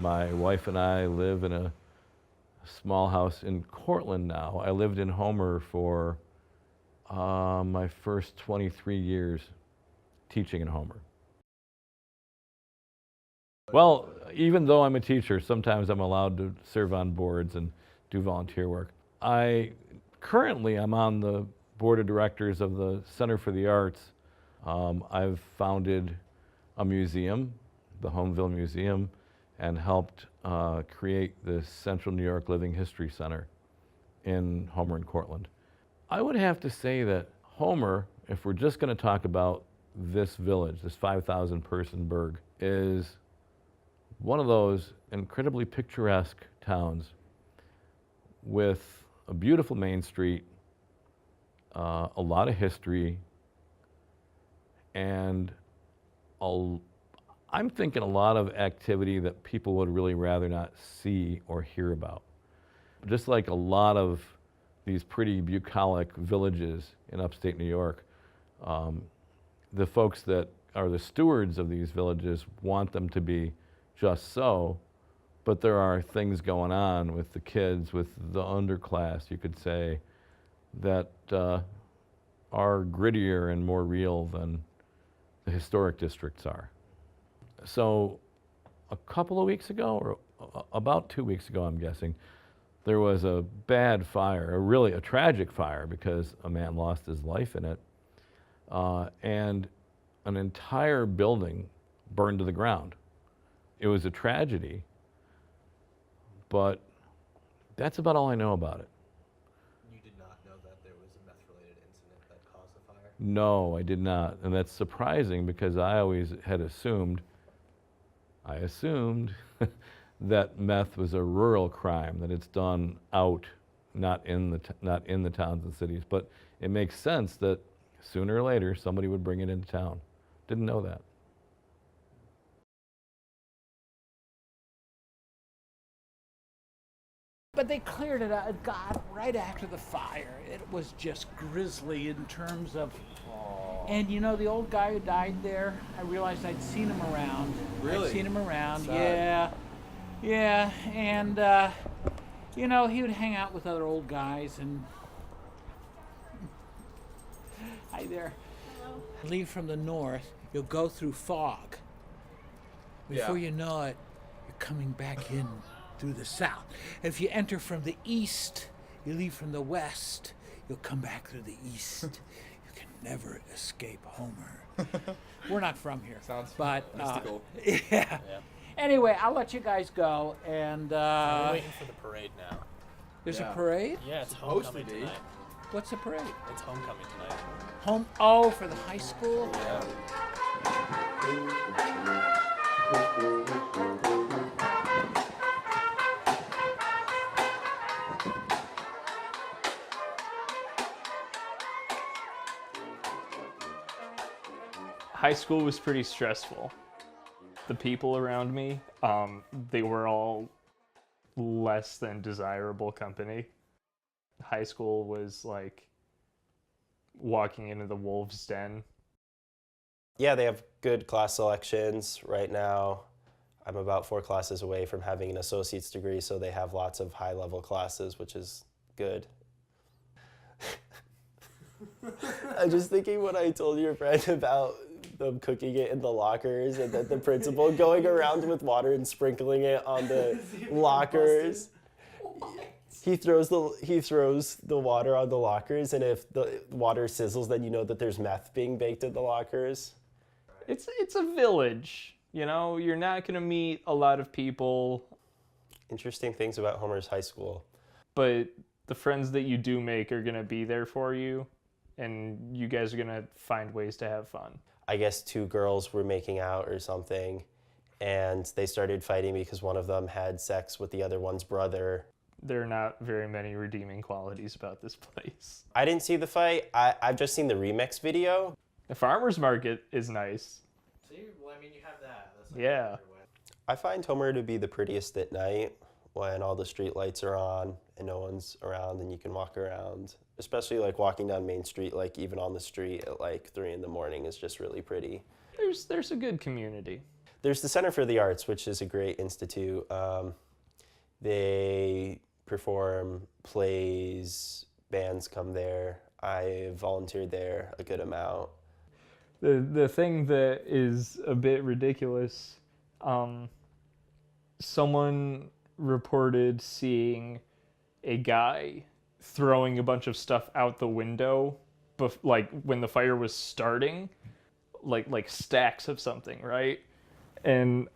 My wife and I live in a small house in Cortland now. I lived in Homer for my first 23 years teaching in Homer. Well, even though I'm a teacher, sometimes I'm allowed to serve on boards and do volunteer work. Currently I'm on the board of directors of the Center for the Arts. I've founded a museum, the Homeville Museum, and helped create the Central New York Living History Center in Homer and Cortland. I would have to say that Homer, if we're just going to talk about this village, this 5,000 person burg, is one of those incredibly picturesque towns with a beautiful main street, a lot of history, and I'm thinking a lot of activity that people would really rather not see or hear about. Just like a lot of these pretty bucolic villages in upstate New York, the folks that are the stewards of these villages want them to be just so, but there are things going on with the kids, with the underclass, you could say, that are grittier and more real than the historic districts are. So a couple of weeks ago, or about 2 weeks ago, I'm guessing, there was a bad fire, a tragic fire, because a man lost his life in it, and an entire building burned to the ground. It was a tragedy, but that's about all I know about it. You did not know that there was a meth-related incident that caused the fire? No, I did not, and that's surprising because I always had assumed that meth was a rural crime, that it's done out, not in the towns and cities. But it makes sense that sooner or later somebody would bring it into town. Didn't know that. But they cleared it out, God, right after the fire. It was just grisly in terms of, and you know, the old guy who died there, I realized I'd seen him around. Really? I'd seen him around, Sad. yeah, and you know, he would hang out with other old guys and, hi there. Hello. Leave from the north, you'll go through fog. Before you know it, you're coming back in through the south. If you enter from the east, you leave from the west, you'll come back through the east. You can never escape Homer. We're not from here. Sounds but mystical. Yeah. Anyway, I'll let you guys go, and We're waiting for the parade now. there's Yeah. a parade? Yeah, it's Supposed homecoming to be. tonight. What's the parade? It's homecoming tonight. Oh, for the high school? Yeah. High school was pretty stressful. The people around me, they were all less than desirable company. High school was like walking into the wolf's den. Yeah, they have good class selections. Right now, I'm about 4 classes away from having an associate's degree, so they have lots of high-level classes, which is good. I'm just thinking what I told your friend about them cooking it in the lockers, and then the principal going around with water and sprinkling it on the lockers. He throws the water on the lockers, and if the water sizzles, then you know that there's meth being baked in the lockers. It's a village, you know, you're not gonna meet a lot of people, Interesting things about Homer's high school. but the friends that you do make are gonna be there for you, and you guys are gonna find ways to have fun. I guess 2 girls were making out or something, and they started fighting because one of them had sex with the other one's brother. There are not very many redeeming qualities about this place. I didn't see the fight. I've just seen the remix video. The farmer's market is nice. See, well, I mean, you have that. That's Yeah. I find Homer to be the prettiest at night when all the street lights are on and no one's around and you can walk around. Especially like walking down Main Street, like even on the street at like 3 in the morning is just really pretty. There's a good community. There's the Center for the Arts, which is a great institute. They perform plays, bands come there. I volunteered there a good amount. The thing that is a bit ridiculous, someone reported seeing a guy throwing a bunch of stuff out the window, like when the fire was starting, like stacks of something, right? And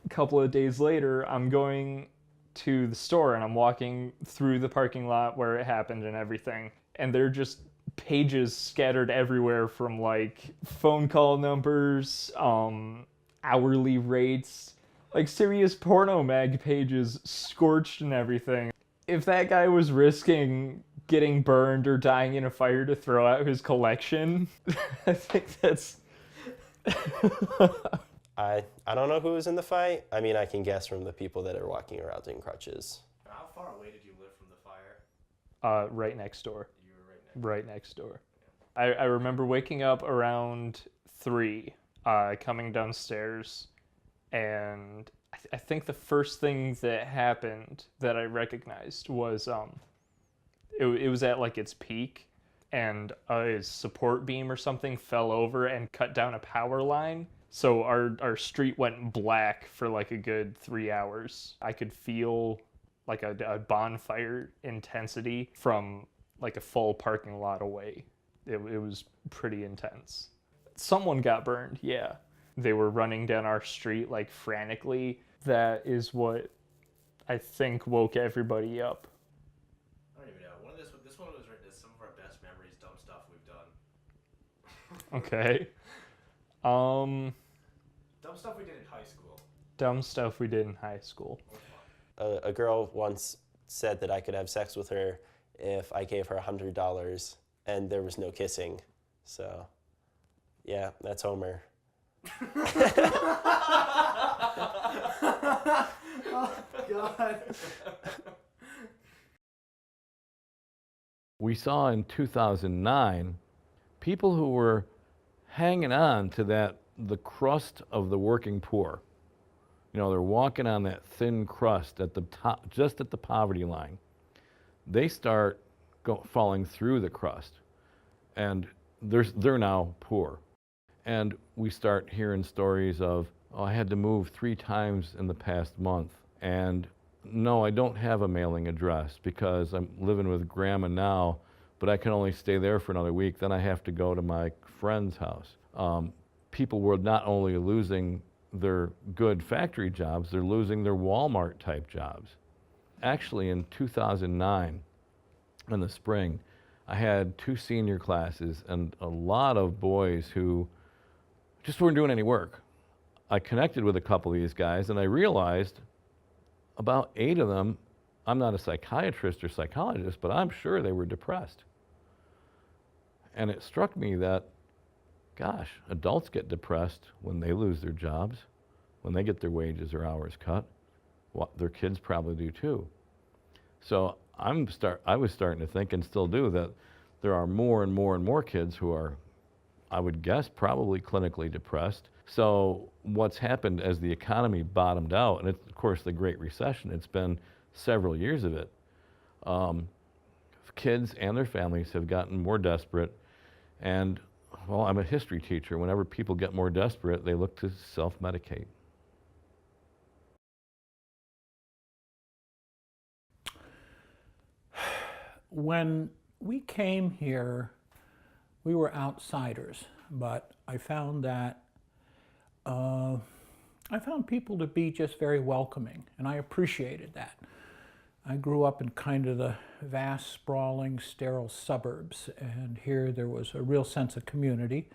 a couple of days later, I'm going to the store and I'm walking through the parking lot where it happened and everything, and they're just pages scattered everywhere from like phone call numbers, hourly rates, like serious porno mag pages scorched and everything. If that guy was risking getting burned or dying in a fire to throw out his collection, I think that's... I don't know who was in the fight. I mean, I can guess from the people that are walking around in crutches. How far away did you live from the fire? Right next door. You were right next. Right next door. I remember waking up around 3, coming downstairs, and I think the first thing that happened that I recognized was it was at like its peak, and a support beam or something fell over and cut down a power line. So our street went black for like a good 3 hours. I could feel like a bonfire intensity from like a full parking lot away. It was pretty intense. Someone got burned, yeah. They were running down our street like frantically. That is what I think woke everybody up. I don't even know. This one was written as some of our best memories, dumb stuff we've done. Okay. Dumb stuff we did in high school. Dumb stuff we did in high school. A girl once said that I could have sex with her if I gave her $100 and there was no kissing. So, yeah, that's Homer. Oh, God. We saw in 2009 people who were hanging on to the crust of the working poor. You know, they're walking on that thin crust at the top, just at the poverty line. They start falling through the crust, and they're now poor. And we start hearing stories of, oh, I had to move 3 times in the past month, and no, I don't have a mailing address because I'm living with grandma now, but I can only stay there for another week. Then I have to go to my friend's house. People were not only losing their good factory jobs, they're losing their Walmart type jobs. Actually, in 2009, in the spring, I had 2 senior classes and a lot of boys who just weren't doing any work. I connected with a couple of these guys and I realized about 8 of them, I'm not a psychiatrist or psychologist, but I'm sure they were depressed. And it struck me that, gosh, adults get depressed when they lose their jobs, when they get their wages or hours cut. Their kids probably do too. So I was starting to think, and still do, that there are more and more and more kids who are, I would guess, probably clinically depressed. So what's happened as the economy bottomed out, and it's, of course, the Great Recession, it's been several years of it, kids and their families have gotten more desperate. And, well, I'm a history teacher. Whenever people get more desperate, they look to self-medicate. When we came here, we were outsiders, but I found that I found people to be just very welcoming, and I appreciated that. I grew up in kind of the vast, sprawling, sterile suburbs, and here there was a real sense of community.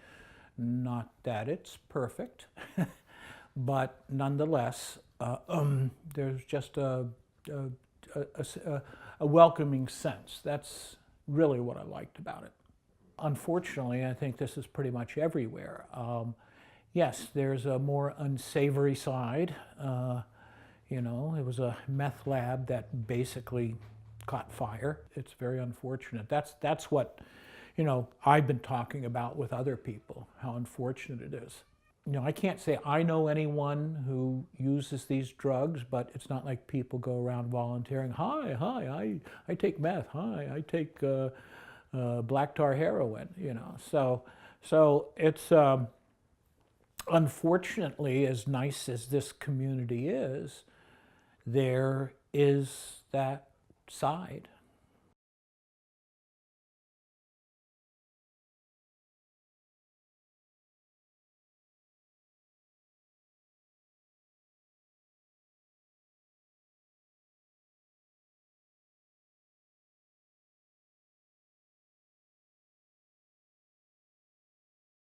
Not that it's perfect, but nonetheless, there's just a welcoming sense. That's really what I liked about it. Unfortunately, I think this is pretty much everywhere. Yes, there's a more unsavory side. You know, it was a meth lab that basically caught fire. It's very unfortunate. That's what, you know, I've been talking about with other people, how unfortunate it is. I can't say I know anyone who uses these drugs, but it's not like people go around volunteering. Hi, I take meth. Hi, I take black tar heroin. So it's unfortunately, as nice as this community is, there is that side